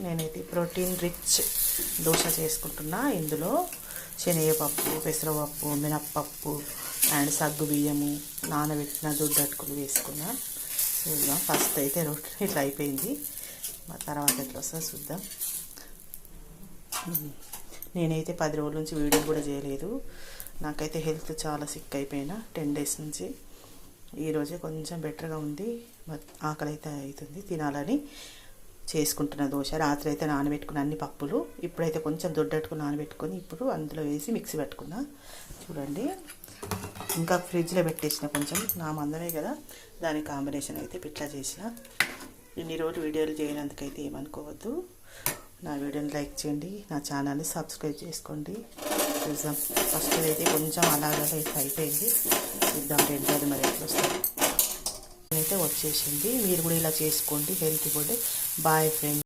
నేనైతే protein rich dosa చేసుకుంటున్నా. ఇందులో శనగపప్పు, పెసరపప్పు, మినప్పప్పు అండ్ సగ్గు బియ్యము, నానబెట్టిన దుడ్డటుకులు వేసుకున్నా. చూద్దాం. ఫస్ట్ అయితే రొట్టె ఇట్లా అయిపోయింది, తర్వాత ఎట్లా వస్తుందో చూద్దాం. నేనైతే 10 రోజుల నుంచి వీడియో కూడా చేయలేదు. నాకైతే హెల్త్ చాలా సిక్ అయిపోయినా 10 డేస్ నుంచి. ఈరోజే కొంచెం బెటర్గా ఉంది, ఆకలి అయితే అవుతుంది, తినాలని చేసుకుంటున్న దోశ. రాత్రి అయితే నానబెట్టుకున్న అన్ని పప్పులు, ఇప్పుడైతే కొంచెం దొడ్డట్టుకుని నానబెట్టుకొని ఇప్పుడు అందులో వేసి మిక్సీ పెట్టుకున్నా. చూడండి, ఇంకా ఫ్రిడ్జ్లో పెట్టేసిన కొంచెం, నా మందమే కదా, దాని కాంబినేషన్ అయితే పిట్లా చేసిన. ఇన్ని రోజులు వీడియోలు చేయనందుకైతే ఏమనుకోవద్దు. నా వీడియోని లైక్ చేయండి, నా ఛానల్ని సబ్స్క్రైబ్ చేసుకోండి. చూద్దాం. ఫస్ట్ అయితే కొంచెం అలాగే ఇట్లా అయిపోయింది, చూద్దాం రెండోది మరి ఎట్లా వస్తుంది. అయితే వచ్చేసింది. మీరు కూడా ఇలా చేసుకోండి, హెల్తీ ఫుడ్. Bye friends.